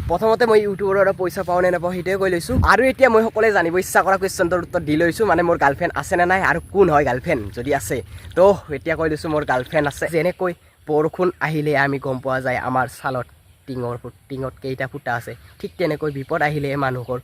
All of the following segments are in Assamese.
প্ৰথমতে মই ইউটিউবৰ পৰা পইচা পাওঁ নে নাপাওঁ সেইটোৱে কৈ লৈছোঁ আৰু এতিয়া মই সকলোৱে জানিব ইচ্ছা কৰা কুৱেশ্যনটোৰ উত্তৰ দি লৈছোঁ মানে মোৰ গাৰ্লফ্ৰেণ্ড আছে নে নাই আৰু কোন হয় গাৰ্লফ্ৰেণ্ড যদি আছে তো এতিয়া কৈ লৈছোঁ মোৰ গাৰ্লফ্ৰেণ্ড আছে যেনেকৈ বৰষুণ আহিলে আমি গম পোৱা যায় আমাৰ ছালত টিঙত কেইটা ফুটা আছে ঠিক তেনেকৈ বিপদ আহিলে মানুহৰ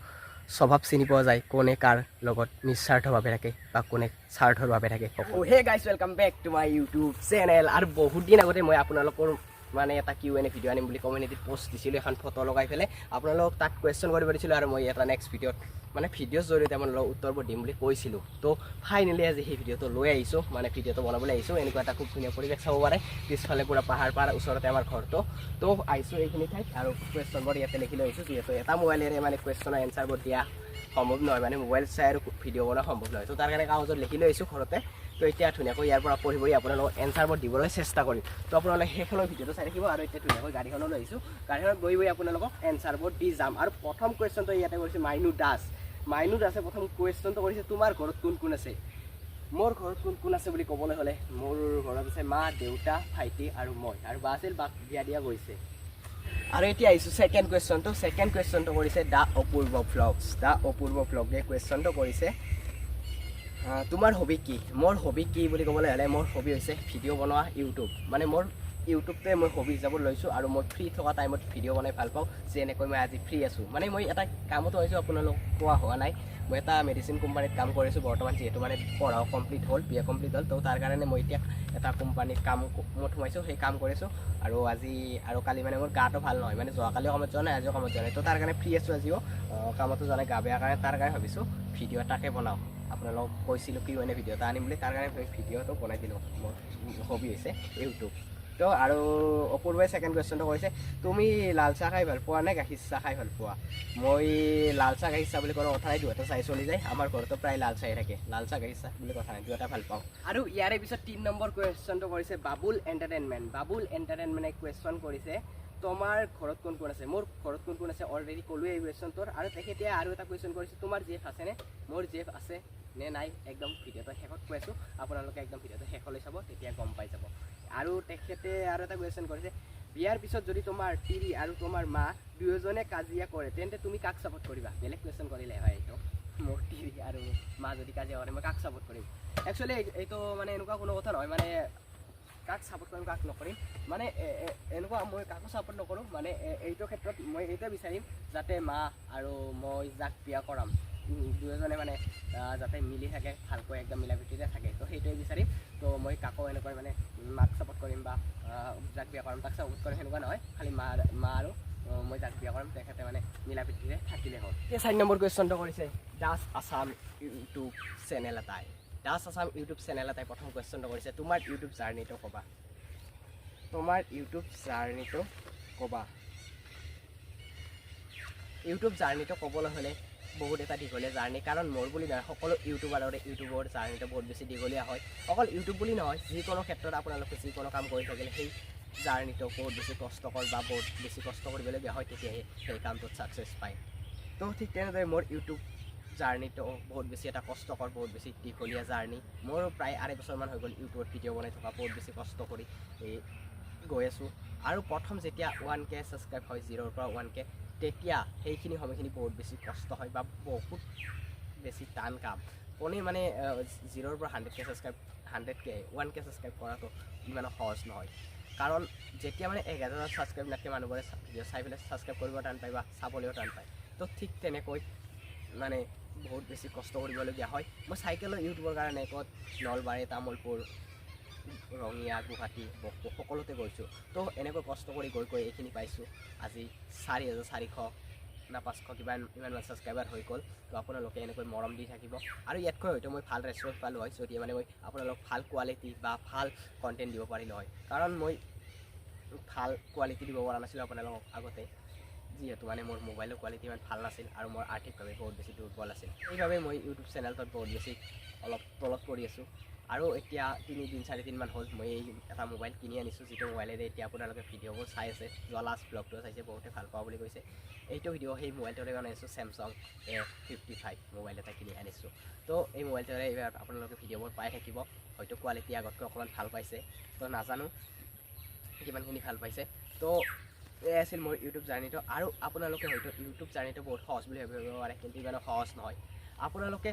স্বভাৱ চিনি পোৱা যায় কোনে কাৰ লগত নিস্বাৰ্থভাৱে থাকে বা কোনে স্বাৰ্থৰভাৱে থাকে hey guys welcome back to my YouTube channel আৰু বহুত দিন আগতে মই আপোনালোকৰ মানে এটা Q&A ভিডিঅ' আনিম বুলি কমিউনিটিত পোষ্ট দিছিলোঁ এখন ফটো লগাই পেলাই আপোনালোকক তাত কুৱেশ্যন কৰিব দিছিলোঁ আৰু মই এটা নেক্সট ভিডিঅ'ত মানে ভিডিঅ'ৰ জৰিয়তে আপোনালোকক উত্তৰবোৰ দিম বুলি কৈছিলোঁ তো ফাইনেলি আজি সেই ভিডিঅ'টো লৈ আহিছোঁ মানে ভিডিঅ'টো বনাবলৈ আহিছোঁ এনেকুৱা এটা খুব ধুনীয়া পৰিৱেশ চাব পাৰে পিছফালে পুৰা পাহাৰ ওচৰতে আমাৰ ঘৰটো তো আহিছোঁ এইখিনি ঠাইত আৰু কুৱেশ্যনবোৰ ইয়াতে লিখি লৈ আহিছোঁ যিহেতু এটা মোবাইলেৰে মানে কুৱেশ্যনৰ এনচাৰবোৰ দিয়া সম্ভৱ নহয় মানে মোবাইল চাই আৰু ভিডিঅ' বনোৱা সম্ভৱ নহয় তো তাৰ কাৰণে কাগজত লিখি লৈ আহিছোঁ ঘৰতে তো এতিয়া ধুনীয়াকৈ ইয়াৰ পৰা পঢ়ি আপোনালোকক এনচাৰবোৰ দিবলৈ চেষ্টা কৰিম তো আপোনালোকে সেইখনৰ ভিডিঅ'টো চাই থাকিব আৰু এতিয়া ধুনীয়াকৈ গাড়ীখনলৈ আহিছোঁ গাড়ীখনত গৈ আপোনালোকক এনচাৰবোৰ দি যাম আৰু প্ৰথম কুৱেশ্যনটো ইয়াতে কৰিছে মাইনু দাসে প্ৰথম কুৱেশ্যনটো কৰিছে তোমাৰ ঘৰত কোন কোন আছে মোৰ ঘৰত কোন কোন আছে বুলি ক'বলৈ হ'লে মোৰ ঘৰত আছে মা দেউতা ভাইটি আৰু মই আৰু বা আছিল বাক বিয়া দিয়া গৈছে আৰু এতিয়া আহিছোঁ ছেকেণ্ড কুৱেশ্যনটো কৰিছে দ্য অপূৰ্ব ভ্লগে কুৱেশ্যনটো কৰিছে তোমাৰ হবি কি মোৰ হবি কি বুলি ক'বলৈ হ'লে মোৰ হবি হৈছে ভিডিঅ' বনোৱা ইউটিউব মানে মোৰ ইউটিউবটোৱে মই হবি হিচাপত লৈছোঁ আৰু মই ফ্ৰী থকা টাইমত ভিডিঅ' বনাই ভাল পাওঁ যেনেকৈ মই আজি ফ্ৰী আছোঁ মানে মই এটা কামতো হৈছোঁ আপোনালোক কোৱা হোৱা নাই মই এটা মেডিচিন কোম্পানীত কাম কৰিছোঁ বৰ্তমান যিহেতু মানে পঢ়াও কমপ্লিট হ'ল BA কমপ্লিট হ'ল তো তাৰ কাৰণে মই এতিয়া এটা কোম্পানীত কামত সোমাইছোঁ সেই কাম কৰিছোঁ আৰু আজি আৰু কালি মানে মোৰ গাটো ভাল নহয় মানে যোৱাকালিও কামত যোৱা নাই আজিও কামত যোৱা নাই তো তাৰ কাৰণে ফ্ৰী আছোঁ আজিও কামতো যোৱা নাই গা বেয়া কাৰণে তাৰ কাৰণে ভাবিছোঁ ভিডিঅ' এটাকে বনাওঁ আপোনালোকক কৈছিলোঁ Q&A ভিডিঅ' এটা আনিম বুলি তাৰ কাৰণে ভিডিঅ'টো বনাই দিলোঁ মোৰ হবি হৈছে ইউটিউব তো আৰু অপূৰ্বই ছেকেণ্ড কুৱেশ্যনটো কৈছে তুমি লাল চাহ খাই ভাল পোৱা নে গাখীৰ চাহ খাই ভাল পোৱা মই লাল চাহ গাখীৰ চাহ বুলি ক'লে কথা নাই দুটা চাই চলি যায় আমাৰ ঘৰতো প্ৰায় লাল চাহেই থাকে লাল চাহ গাখীৰ চাহ বুলি কথা নাই দুটা ভাল পাওঁ আৰু ইয়াৰে পিছত 3 নম্বৰ কুৱেশ্যনটো কৰিছে বাবুল এণ্টাৰটেইনমেণ্টে কুৱেশ্যন কৰিছে তোমাৰ ঘৰত কোন কোন আছে মোৰ ঘৰত কোন কোন আছে অলৰেডি ক'লোৱে এই কুৱেশ্যনটোৰ আৰু তেখেতে আৰু এটা কুৱেশ্যন কৰিছে তোমাৰ জেফ আছেনে মোৰ জেফ আছে নে নাই একদম ভিডিঅ'টো শেষত কৈ আছোঁ আপোনালোকে একদম ভিডিঅ'টো শেষলৈ চাব তেতিয়া গম পাই যাব আৰু তেখেতে আৰু এটা কুৱেশ্যন কৰিছে বিয়াৰ পিছত যদি তোমাৰ তিৰি আৰু তোমাৰ মা দুয়োজনে কাজিয়া কৰে তেন্তে তুমি কাক ছাপোৰ্ট কৰিবা বেলেগ কুৱেশ্যন কৰিলে হয় এইটো মোৰ তিৰি আৰু মা যদি কাজিয়া কৰে মই কাক ছাপোৰ্ট কৰিম একচুৱেলি এইটো মানে এনেকুৱা কোনো কথা নহয় মানে কাক ছাপোৰ্ট কৰিম কাক নকৰিম মানে এনেকুৱা মই কাকো ছাপোৰ্ট নকৰোঁ মানে এইটো ক্ষেত্ৰত মই এইটোৱে বিচাৰিম যাতে মা আৰু মই যাক বিয়া কৰাম দুয়োজনে মানে যাতে মিলি থাকে ভালকৈ একদম মিলা প্ৰীতিৰে থাকে তো সেইটোৱে বিচাৰিম তো মই কাকো এনেকৈ মানে মাক ছাপোৰ্ট কৰিম বা যাক বিয়া কৰাম তাক ছাপোৰ্ট কৰিম সেনেকুৱা নহয় খালি মা আৰু মই যাক বিয়া কৰাম তেখেতে মানে মিলা প্ৰীতিৰে থাকিলে হ'ল এতিয়া 4 নম্বৰ কুৱেশ্যনটো কৰিছে দাস আছাম ইউটিউব চেনেল এটাই প্ৰথম কুৱেশ্যনটো কৰিছে তোমাৰ ইউটিউব জাৰ্নিটো ক'বা ইউটিউব জাৰ্নিটো ক'বলৈ হ'লে বহুত এটা দীঘলীয়া জাৰ্নি কাৰণ মোৰ বুলি নহয় সকলো ইউটিউবৰ জাৰ্নিটো বহুত বেছি দীঘলীয়া হয় অকল ইউটিউব বুলি নহয় যিকোনো ক্ষেত্ৰত আপোনালোকে যিকোনো কাম কৰি থাকিলে সেই জাৰ্নিটো বহুত বেছি কষ্টকৰ বা বহুত বেছি কষ্ট কৰিবলগীয়া হয় তেতিয়াহে সেই কামটোত ছাকচেছ পায় তো ঠিক তেনেদৰে মোৰ ইউটিউব জাৰ্নিটো বহুত বেছি এটা কষ্টকৰ বহুত বেছি দীঘলীয়া জাৰ্নি মোৰ প্ৰায় 2.5 বছৰমান হৈ গ'ল ইউটিউবত ভিডিঅ' বনাই থকা বহুত বেছি কষ্ট কৰি গৈ আছোঁ আৰু প্ৰথম যেতিয়া 1K ছাবস্ক্ৰাইব হয় 0ৰ পৰা 1K তেতিয়া সেইখিনি সময়খিনি বহুত বেছি কষ্ট হয় বা বহুত বেছি টান কাম কোনে মানে 0ৰ পৰা 100K ছাবস্ক্ৰাইব কৰাটো ইমান সহজ নহয় কাৰণ যেতিয়া মানে 1000 ছাবস্ক্ৰাইব নাথাকে মানুহবোৰে ভিডিঅ' চাই পেলাই ছাবস্ক্ৰাইব কৰিব টান পায় বা চাবলৈও টান পায় তো ঠিক তেনেকৈ মানে বহুত বেছি কষ্ট কৰিবলগীয়া হয় মই চাইকেলৰ ইউটিউবৰ কাৰণে ক'ত নলবাৰী তামোলপুৰ ৰঙিয়া গুৱাহাটী বকো সকলোতে গৈছোঁ তো এনেকৈ কষ্ট কৰি গৈ এইখিনি পাইছোঁ আজি 4400 না 500 ইমান ছাবস্ক্ৰাইবাৰ হৈ গ'ল তো আপোনালোকে এনেকৈ মৰম দি থাকিব আৰু ইয়াতকৈ হয়তো মই ভাল ৰেচপন্স পালোঁ হয় যদি মানে মই আপোনালোক ভাল কোৱালিটি বা ভাল কণ্টেণ্ট দিব পাৰিলোঁ হয় কাৰণ মই ভাল কোৱালিটি দিব পৰা নাছিলোঁ আপোনালোকক আগতে যিহেতু মানে মোৰ মোবাইলৰ কোৱালিটি ইমান ভাল নাছিল আৰু মোৰ আৰ্থিকভাৱে বহুত বেছি দুৰ্বল আছিল সেইবাবে মই ইউটিউব চেনেলটোত বহুত বেছি অলপ তলত পৰি আছোঁ আৰু এতিয়া 3-4 দিনমান হ'ল মই এই এটা মোবাইল কিনি আনিছোঁ যিটো মোবাইলেৰে এতিয়া আপোনালোকে ভিডিঅ'বোৰ চাই আছে যোৱা লাষ্ট ব্লগটো চাইছে বহুতে ভাল পাওঁ বুলি কৈছে এইটো ভিডিঅ' সেই মোবাইলটোৰে বনাইছোঁ Samsung A55 মোবাইল এটা কিনি আনিছোঁ তো এই মোবাইলটোৰে এইবাৰ আপোনালোকে ভিডিঅ'বোৰ পাই থাকিব হয়তো কোৱালিটি আগতকৈ অকণমান ভাল পাইছে তো নাজানো কিমানখিনি ভাল পাইছে তো এই আছিল মোৰ ইউটিউব জাৰ্ণিটো। আৰু আপোনালোকে হয়তো ইউটিউব জাৰ্ণিটো বহুত সহজ বুলি ভাবিব পাৰে, কিন্তু ইমানো সহজ নহয়। আপোনালোকে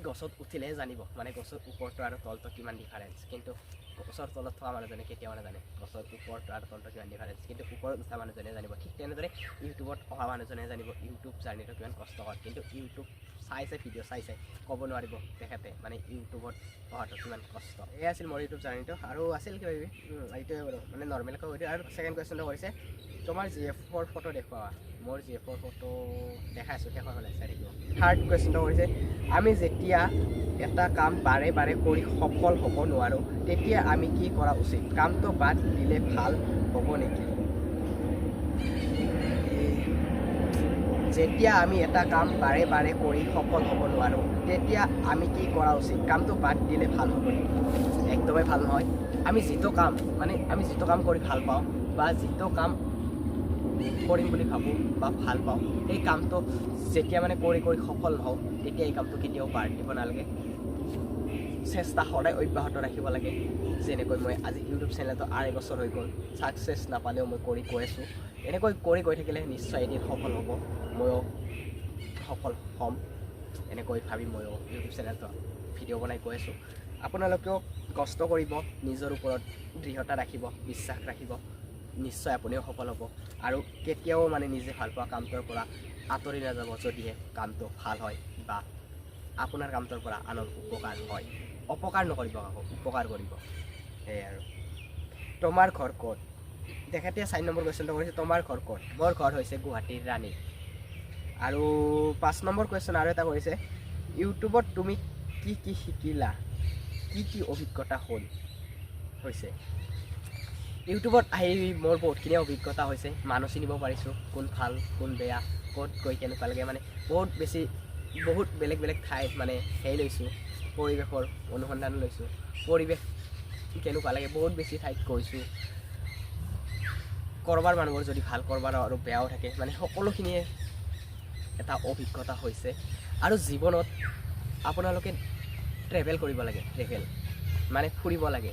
গছত উঠিলেহে জানিব, মানে গছৰ ওপৰটো আৰু তলটো কিমান ডিফাৰেঞ্চ। কিন্তু গছৰ তলত থকা মানুহজনে কেতিয়াও নাজানে গছৰ ওপৰটো আৰু তলটো কিমান ডিফাৰেঞ্চ, কিন্তু ওপৰত উঠা মানুহজনে জানিব। ঠিক তেনেদৰে ইউটিউবত অহা মানুহজনে জানিব ইউটিউব জাৰ্ণিটো কিমান কষ্টকৰ। কিন্তু ইউটিউব চাই ভিডিঅ' চাই ক'ব নোৱাৰিব তেখেতে মানে ইউটিউবত অহাটো কিমান কষ্ট। এই আছিল মোৰ ইউটিউব জাৰ্ণিটো। আৰু আছিল কিবা কিবি, এইটোৱে বাৰু মানে নৰ্মেলকৈ কৈ দিওঁ। আৰু ছেকেণ্ড কুৱেশ্যনটো কৰিছে তোমাৰ GF-ৰ ফটো দেখুওৱা। মোৰ GF-ৰ ফটো দেখাই আছোঁ, শেষৰ ফালে চাই থাকিব। থাৰ্ড কুৱেশ্যনটো কৰিছে আমি যেতিয়া এটা কাম বাৰে বাৰে কৰি সফল হ'ব নোৱাৰোঁ তেতিয়া আমি কি কৰা উচিত? কামটো বাদ দিলে ভাল হ'ব নেকি? যেতিয়া আমি এটা কাম বাৰে বাৰে কৰি সফল হ'ব নোৱাৰোঁ তেতিয়া আমি কি কৰা উচিত? কামটো বাদ দিলে ভাল হ'ব নেকি? একদমেই ভাল নহয়। আমি যিটো কাম কৰি ভাল পাওঁ বা যিটো কাম কৰিম বুলি ভাবোঁ বা ভাল পাওঁ, সেই কামটো যেতিয়া মানে কৰি সফল নহওঁ তেতিয়া এই কামটো কেতিয়াও বাদ দিব নালাগে। চেষ্টা সদায় অব্যাহত ৰাখিব লাগে। যেনেকৈ মই আজি ইউটিউব চেনেলটো 2.5 বছৰ হৈ গ'ল, ছাকচেছ নাপালেও মই কৰি গৈ আছোঁ। এনেকৈ কৰি গৈ থাকিলে নিশ্চয় এদিন সফল হ'ব, ময়ো সফল হ'ম। এনেকৈ ভাবি ময়ো ইউটিউব চেনেলটো ভিডিঅ' বনাই গৈ আছোঁ। আপোনালোকেও কষ্ট কৰিব, নিজৰ ওপৰত দৃঢ়তা ৰাখিব, বিশ্বাস ৰাখিব, নিশ্চয় আপুনিও সফল হ'ব। আৰু কেতিয়াও মানে নিজে ভাল পোৱা কামটোৰ পৰা আঁতৰি নাযাব যদিহে কামটো ভাল হয় বা আপোনাৰ কামটোৰ পৰা আনৰ উপকাৰ হয়। অপকাৰ নকৰিব, আকৌ উপকাৰ কৰিব। সেয়াই আৰু। তোমাৰ ঘৰ ক'ত? তেখেতে 4 নম্বৰ কুৱেশ্যনটো কৰিছে তোমাৰ ঘৰ ক'ত? মোৰ ঘৰ হৈছে গুৱাহাটীৰ ৰাণী। আৰু 5 নম্বৰ কুৱেশ্যন আৰু এটা কৰিছে ইউটিউবত তুমি কি শিকিলা? কি অভিজ্ঞতা হৈছে? ইউটিউবত আহি মোৰ বহুতখিনি অভিজ্ঞতা হৈছে। মানুহ চিনিব পাৰিছোঁ, কোন ভাল কোন বেয়া, ক'ত গৈ কেনেকুৱা লাগে, মানে বহুত বেলেগ বেলেগ ঠাইত মানে লৈছোঁ, পৰিৱেশৰ অনুসন্ধান লৈছোঁ। পৰিৱেশ কেনেকুৱা লাগে, বহুত বেছি ঠাইত গৈছোঁ। ক'ৰবাৰ মানুহবোৰ যদি ভাল, ক'ৰবাৰ আৰু বেয়াও থাকে, মানে সকলোখিনিয়ে এটা অভিজ্ঞতা হৈছে। আৰু জীৱনত আপোনালোকে ট্ৰেভেল কৰিব লাগে, মানে ফুৰিব লাগে।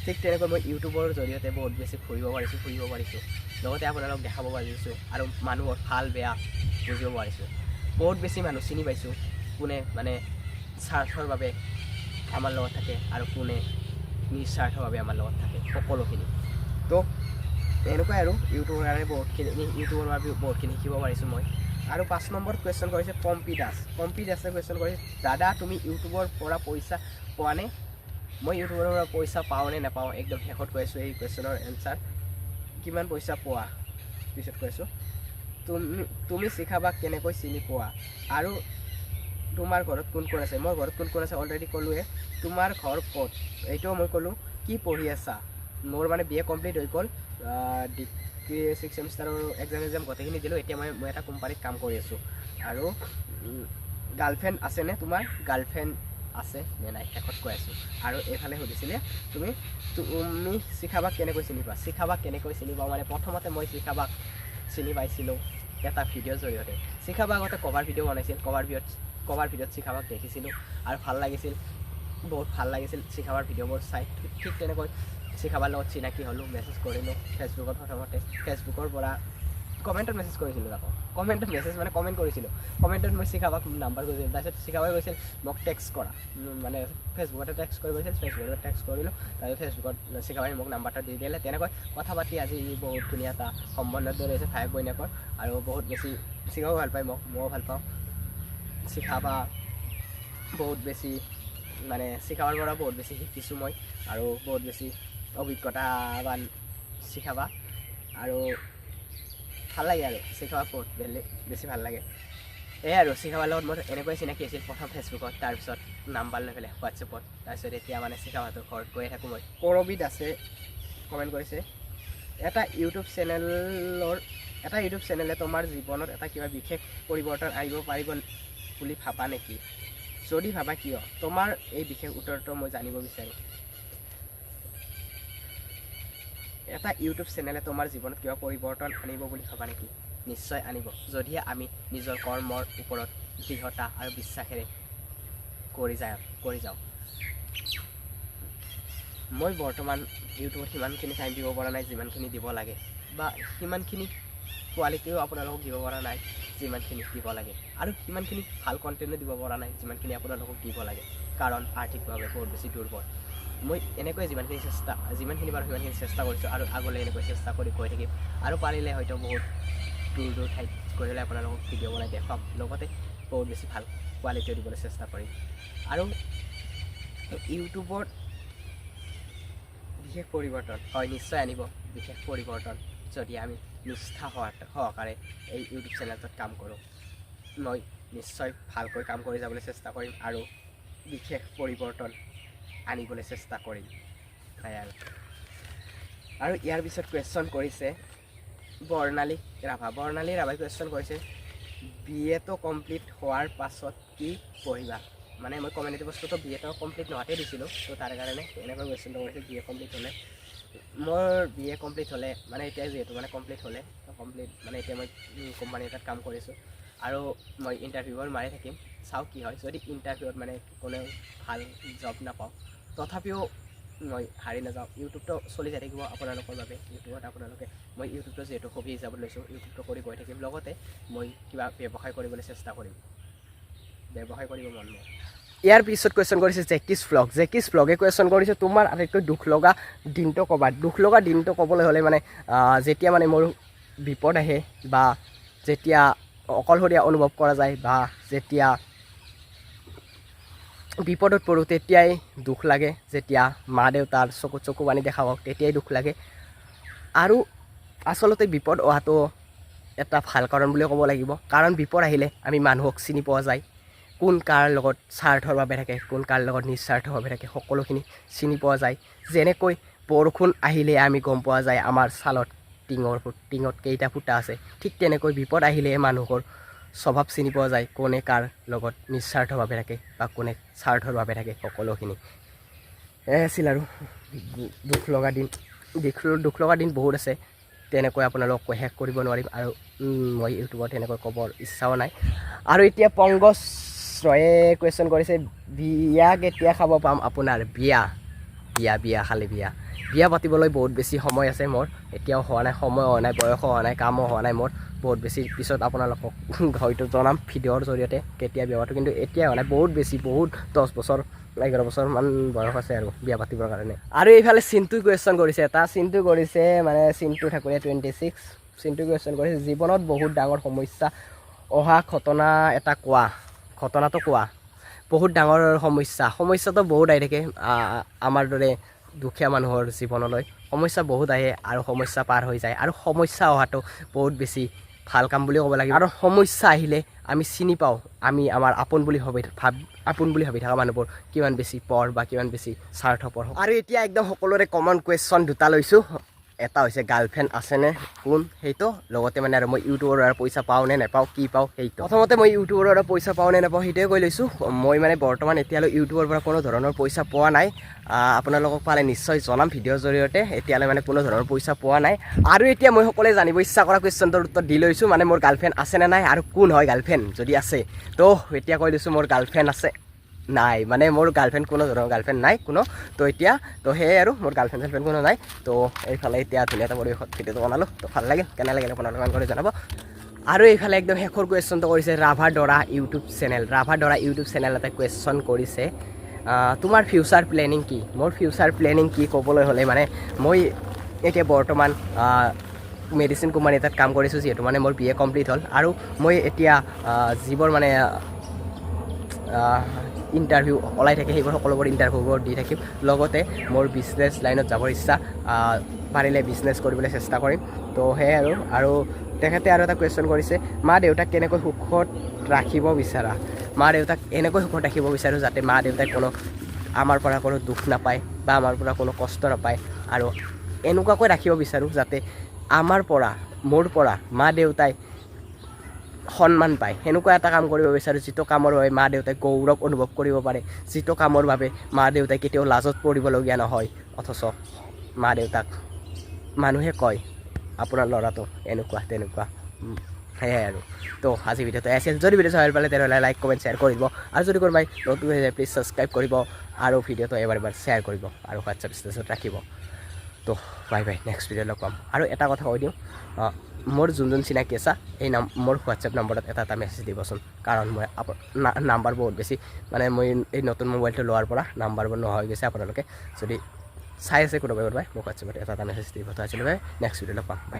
ঠিক তেনেকৈ মই ইউটিউবৰ জৰিয়তে বহুত বেছি ফুৰিব পাৰিছোঁ। লগতে আপোনালোকক দেখাব পাৰিছোঁ আৰু মানুহৰ ভাল বেয়া বুজিব পাৰিছোঁ। বহুত বেছি মানুহ চিনি পাইছোঁ, কোনে মানে স্বাৰ্থৰ বাবে আমাৰ লগত থাকে আৰু কোনে নিস্বাৰ্থভাৱে আমাৰ লগত থাকে, সকলোখিনি। তো এনেকুৱাই আৰু ইউটিউবৰ বাবে বহুতখিনি শিকিব পাৰিছোঁ মই। আৰু 5 নম্বৰ কুৱেশ্যন কৰিছে পম্পী দাসে কুৱেশ্যন কৰিছে দাদা তুমি ইউটিউবৰ পৰা পইচা পোৱা নে? মই ইউটিউবৰ পৰা পইচা পাওঁ নে নাপাওঁ একদম শেষত কৈ আছোঁ এই কুৱেশ্যনৰ এনচাৰ। কিমান পইচা পোৱা পিছত কৈ আছোঁ। তুমি শিখাবাক কেনেকৈ চিনি পোৱা? আৰু তোমাৰ ঘৰত কোন কোন আছে? মোৰ ঘৰত কোন কোন আছে অলৰেডি ক'লোৱে। তোমাৰ ঘৰ ক'ত? এইটোও মই ক'লোঁ। কি পঢ়ি আছা? মোৰ মানে BA কমপ্লিট হৈ গ'ল, ডিগ্ৰী 6th ছেমিষ্টাৰৰ এক্সাম গোটেইখিনি দিলোঁ। এতিয়া মই এটা কোম্পানীত কাম কৰি আছোঁ। আৰু গাৰ্লফ্ৰেণ্ড আছেনে তোমাৰ? গাৰ্লফ্ৰেণ্ড আছে নে নাই শেষত কৈ আছোঁ। আৰু এইফালে সুধিছিলে তুমি শিখাবাক কেনেকৈ চিনি পোৱা? শিখাবাক কেনেকৈ চিনি পাওঁ মানে প্ৰথমতে মই শিখাবাক চিনি পাইছিলোঁ এটা ভিডিঅ'ৰ জৰিয়তে। শিখাবাক আগতে কভাৰ ভিডিঅ' বনাইছিল, কভাৰ ভিডিঅ'ত শিখাবাক দেখিছিলোঁ আৰু বহুত ভাল লাগিছিল শিখাবাৰ ভিডিঅ'বোৰ চাই। ঠিক তেনেকৈ শিখাবাৰ লগত চিনাকি হ'লোঁ, মেছেজ কৰিলোঁ ফেচবুকত। প্ৰথমতে ফেচবুকৰ পৰা কমেণ্টত মেছেজ কৰিছিলোঁ, কমেণ্ট কৰিছিলোঁ। কমেণ্টত মই শিখাবাক নাম্বাৰ কৰিছিলোঁ। তাৰপিছত শিখাবাই কৈছিল মোক টেক্সট কৰা, মানে ফেচবুকতে টেক্সট কৰিব কৈছিল। ফেচবুকতে টেক্সট কৰিলোঁ, তাৰপিছত ফেচবুকত শিখাবাই মোক নাম্বাৰটা দি দিলে। তেনেকৈ কথা পাতি আজি বহুত ধুনীয়া এটা সম্বন্ধৰ দৰে হৈছে ভায়েক বৈনীয়েকৰ। আৰু বহুত বেছি শিখাবাও ভাল পায় মোক, ময়ো ভাল পাওঁ। শিখাবা বহুত বেছি মানে শিখাবাৰ পৰা বহুত বেছি শিকিছোঁ মই, আৰু বহুত বেছি অভিজ্ঞতাৱান শিখাবা। আৰু ভাল লাগে আৰু শিখাবা বহুত বেছি ভাল লাগে। এই আৰু শিখাবাৰ লগত মোৰ এনেকৈ চিনাকি আছিল, প্ৰথম ফেচবুকত, তাৰপিছত নাম্বাৰ লৈ পেলাই হোৱাটছএপত, তাৰপিছত এতিয়া মানে শিখাবাহঁতৰ ঘৰত গৈয়ে থাকোঁ মই। কৰবী দাসে কমেণ্ট কৰিছে এটা ইউটিউব চেনেলে তোমাৰ জীৱনত এটা কিবা বিশেষ পৰিৱৰ্তন আনিব পাৰিব বুলি ভাবা নেকি? যদি ভাবা কিয়? তোমাৰ এই বিশেষ উত্তৰটো মই জানিব বিচাৰোঁ। এটা ইউটিউব চেনেলে তোমাৰ জীৱনত কিবা পৰিৱৰ্তন আনিব বুলি ভাবা নেকি? নিশ্চয় আনিব, যদিহে আমি নিজৰ কৰ্মৰ ওপৰত দৃঢ়তা আৰু বিশ্বাসেৰে কৰি যাওঁ। মই বৰ্তমান ইউটিউবত সিমানখিনি টাইম দিব পৰা নাই যিমানখিনি দিব লাগে, বা সিমানখিনি কোৱালিটিও আপোনালোকক দিব পৰা নাই যিমানখিনি দিব লাগে, আৰু সিমানখিনি ভাল কণ্টেণ্টো দিব পৰা নাই যিমানখিনি আপোনালোকক দিব লাগে, কাৰণ আৰ্থিকভাৱে বহুত বেছি দুৰ্বল। মই এনেকৈ যিমানখিনি পাৰোঁ সিমানখিনি চেষ্টা কৰিছোঁ, আৰু আগলৈ এনেকৈ চেষ্টা কৰি গৈ থাকিম, আৰু পাৰিলে হয়তো বহুত দূৰ ঠাইত গৈ পেলাই আপোনালোকক ভিডিঅ' বনাই দেখুৱাম, লগতে বহুত বেছি ভাল কোৱালিটিও দিবলৈ চেষ্টা কৰিম। আৰু ইউটিউবত বিশেষ পৰিৱৰ্তন হয় নিশ্চয় আনিব, বিশেষ পৰিৱৰ্তন যদি আমি নিষ্ঠা সহকাৰে এই ইউটিউব চেনেলটোত কাম কৰোঁ। মই নিশ্চয় ভালকৈ কাম কৰি যাবলৈ চেষ্টা কৰিম, আৰু বিশেষ পৰিৱৰ্তন আনিবলৈ চেষ্টা কৰিম। আৰু ইয়াৰ পিছত কুৱেশ্যন কৰিছে বৰ্ণালী ৰাভাই কুৱেশ্যন কৰিছে, BA কমপ্লিট হোৱাৰ পাছত কি পঢ়িবা? মানে মই কমিউনিটি বস্তুটো BA কমপ্লিট নোহোৱাতে দিছিলোঁ, তো তাৰ কাৰণে এনেকৈ কুৱেশ্যনটো কৰিছে। BA কমপ্লিট হ'লে মোৰ BA কমপ্লিট হ'লে মানে এতিয়া যিহেতু মানে কমপ্লিট মানে এতিয়া মই কোম্পানী এটাত কাম কৰিছোঁ, আৰু মই ইণ্টাৰভিউবোৰ মাৰি থাকিম, চাওঁ কি হয়। যদি ইণ্টাৰভিউত মানে কোনেও ভাল জব নাপাওঁ, তথাপিও মই হাৰি নাযাওঁ। ইউটিউবটো চলি যাই থাকিব আপোনালোকৰ বাবে। মই ইউটিউবটো যিহেতু হবি হিচাপত লৈছোঁ, ইউটিউবটো কৰি গৈ থাকিম, লগতে মই কিবা ব্যৱসায় কৰিবলৈ চেষ্টা কৰিম, ব্যৱসায় কৰিব মন মোৰ। ইয়াৰ পিছত কুৱেশ্যন কৰিছে জেকিছ ভ্লগে কুৱেশ্যন কৰিছে, তোমাৰ আটাইতকৈ দুখ লগা দিনটো ক'বা। দুখ লগা দিনটো ক'বলৈ হ'লে মানে যেতিয়া মানে মোৰ বিপদ আহে, বা যেতিয়া অকলশৰীয়া অনুভৱ কৰা যায়, বা যেতিয়া বিপদত পৰোঁ তেতিয়াই দুখ লাগে। যেতিয়া মা দেউতাৰ চকু পানী দেখা পাওঁ তেতিয়াই দুখ লাগে। আৰু আচলতে বিপদ অহাটো এটা ভাল কাৰণ বুলিও ক'ব লাগিব, কাৰণ বিপদ আহিলে আমি মানুহক চিনি পোৱা যায়, কোন কাৰ লগত স্বাৰ্থৰ বাবে থাকে, কোন কাৰ লগত নিস্বাৰ্থভাৱে থাকে, সকলোখিনি চিনি পোৱা যায়। যেনেকৈ বৰষুণ আহিলে আমি গম পোৱা যায় আমাৰ ছালত টিঙত কেইটা ফুটা আছে, ঠিক তেনেকৈ বিপদ আহিলে মানুহৰ স্বভাৱ চিনি পোৱা যায়, কোনে কাৰ লগত নিস্বাৰ্থভাৱে থাকে বা কোনে স্বাৰ্থৰ বাবে থাকে। সকলোখিনি আছিল। আৰু দুখ লগা দিন বহুত আছে, তেনেকৈ আপোনালোকক শেষ কৰিব নোৱাৰিম, আৰু মই ইউটিউবত তেনেকৈ ক'বৰ ইচ্ছাও নাই। আৰু এতিয়া পংকজ ৰয়ে কুৱেশ্যন কৰিছে, বিয়া কেতিয়া খাব পাম আপোনাৰ? বিয়া পাতিবলৈ বহুত বেছি সময় আছে মোৰ, এতিয়াও হোৱা নাই, সময় হোৱা নাই, বয়সো হোৱা নাই, কামো হোৱা নাই মোৰ। বহুত বেছি পিছত আপোনালোকক হয়তো জনাম ভিডিঅ'ৰ জৰিয়তে কেতিয়া বিয়া পাতোঁ, কিন্তু এতিয়া হোৱা নাই। বহুত 10 বছৰ 11 বছৰমান বয়স আছে আৰু বিয়া পাতিবৰ কাৰণে। আৰু এইফালে চিন্টুই কুৱেশ্যন কৰিছে, মানে চিন্টু ঠাকুৰীয়া 26 চিন্টুই কুৱেশ্যন কৰিছে, জীৱনত বহুত ডাঙৰ সমস্যা অহা ঘটনাটো কোৱা। বহুত ডাঙৰ সমস্যাটো বহুত আহি থাকে আমাৰ দৰে দুখীয়া মানুহৰ জীৱনলৈ। সমস্যা বহুত আহে আৰু সমস্যা পাৰ হৈ যায়, আৰু সমস্যা অহাটো বহুত বেছি ভাল কাম বুলি ক'ব লাগিব। আৰু সমস্যা আহিলে আমি চিনি পাওঁ, আমি আমাৰ আপোন বুলি ভাবি থকা মানুহবোৰ কিমান বেছি পৰ বা কিমান বেছি স্বাৰ্থপৰ। আৰু এতিয়া একদম সকলোৰে কমন কুৱেশ্যন দুটা লৈছোঁ। এটা হৈছে গাৰ্লফ্ৰেণ্ড আছেনে, কোন, সেইটো। লগতে মানে আৰু মই ইউটিউবৰ পৰা পইচা পাওঁ নে নাপাওঁ, কি পাওঁ সেইটো। প্ৰথমতে মই ইউটিউবৰ পৰা পইচা পাওঁ নে নাপাওঁ সেইটোৱে কৈ লৈছোঁ। মই মানে বৰ্তমান এতিয়ালৈ ইউটিউবৰ পৰা কোনো ধৰণৰ পইচা পোৱা নাই। আপোনালোকক পালে নিশ্চয় জনাম ভিডিঅ'ৰ জৰিয়তে। এতিয়ালৈ মানে কোনো ধৰণৰ পইচা পোৱা নাই। আৰু এতিয়া মই সকলোৱে জানিব ইচ্ছা কৰা কুৱেশ্যনটোৰ উত্তৰ দি লৈছোঁ, মানে মোৰ গাৰ্লফ্ৰেণ্ড আছেনে নাই, আৰু কোন হয় গাৰ্লফ্ৰেণ্ড যদি আছে। তো এতিয়া কৈ দিছোঁ মোৰ গাৰ্লফ্ৰেণ্ড আছে নাই, মানে মোৰ কোনো ধৰণৰ গাৰ্লফ্ৰেণ্ড নাই কোনো। তো সেয়াই আৰু মোৰ গাৰ্লফ্ৰেণ্ড কোনো নাই। তো এইফালে এতিয়া ধুনীয়া এটা পৰিৱেশত ভিডিঅ'টো বনালোঁ, তো ভাল লাগিল। কেনে লাগিল আপোনালোকে কমেণ্ট কৰি জনাব। আৰু এইফালে একদম শেষৰ কুৱেশ্যনটো কৰিছে ৰাভা ডৰা ইউটিউব চেনেল এটা কুৱেশ্যন কৰিছে, তোমাৰ ফিউচাৰ প্লেনিং কি? মোৰ ফিউচাৰ প্লেনিং কি ক'বলৈ হ'লে মানে মই এতিয়া বৰ্তমান মেডিচিন কোম্পানী এটাত কাম কৰিছোঁ, যিহেতু মানে মোৰ BA কমপ্লিট হ'ল। আৰু মই এতিয়া যিবোৰ মানে ইণ্টাৰভিউ ওলাই থাকে সেইবোৰ সকলোবোৰ ইণ্টাৰভিউবোৰ দি থাকিম। লগতে মোৰ বিজনেছ লাইনত যাবৰ ইচ্ছা, পাৰিলে বিজনেছ কৰিবলৈ চেষ্টা কৰিম। তো সেয়াই আৰু তেখেতে আৰু এটা কুৱেশ্যন কৰিছে, মা দেউতাক কেনেকৈ সুখত ৰাখিব বিচাৰা? মা দেউতাক এনেকৈ সুখত ৰাখিব বিচাৰোঁ যাতে মা দেউতাই আমাৰ পৰা কোনো দুখ নাপায় বা আমাৰ পৰা কোনো কষ্ট নাপায়, আৰু এনেকুৱাকৈ ৰাখিব বিচাৰোঁ যাতে মোৰ পৰা মা দেউতাই সন্মান পায়। সেনেকুৱা এটা কাম কৰিব বিচাৰোঁ যিটো কামৰ বাবে মা দেউতাই গৌৰৱ অনুভৱ কৰিব পাৰে, যিটো কামৰ বাবে মা দেউতাই কেতিয়াও লাজত পৰিবলগীয়া নহয়। অথচ মা দেউতাক মানুহে কয় আপোনাৰ ল'ৰাটো এনেকুৱা তেনেকুৱা, সেয়াই আৰু তো আজি ভিডিঅ'টো আছিল যদি ভিডিঅ' চাই ভাল পালে তেনেহ'লে লাইক কমেণ্ট শ্বেয়াৰ কৰি দিব আৰু যদি কোনোবাই নতুন হৈ যায় প্লিজ ছাবস্ক্ৰাইব কৰিব আৰু ভিডিঅ'টো এবাৰ শ্বেয়াৰ কৰিব আৰু হোৱাটছআপ ষ্টেটাছত ৰাখিব তো বাই বাই নেক্সট ভিডিঅ' লগ পাম আৰু এটা কথা কৈ দিওঁ মোৰ যোন চিনাকি আছা এই মোৰ হোৱাটছএপ নম্বৰত এটা মেছেজ দিবচোন কাৰণ মই নাম্বাৰ বহুত বেছি মানে মই এই নতুন মোবাইলটো লোৱাৰ পৰা নাম্বাৰবোৰ নোহোৱা হৈ গৈছে আপোনালোকে যদি চাই আছে কোনোবাই মোক হোৱাটছএপত এটা মেছেজ দিব তো আজিলৈ নেক্সট ভিডিঅ' লগ পাম বাই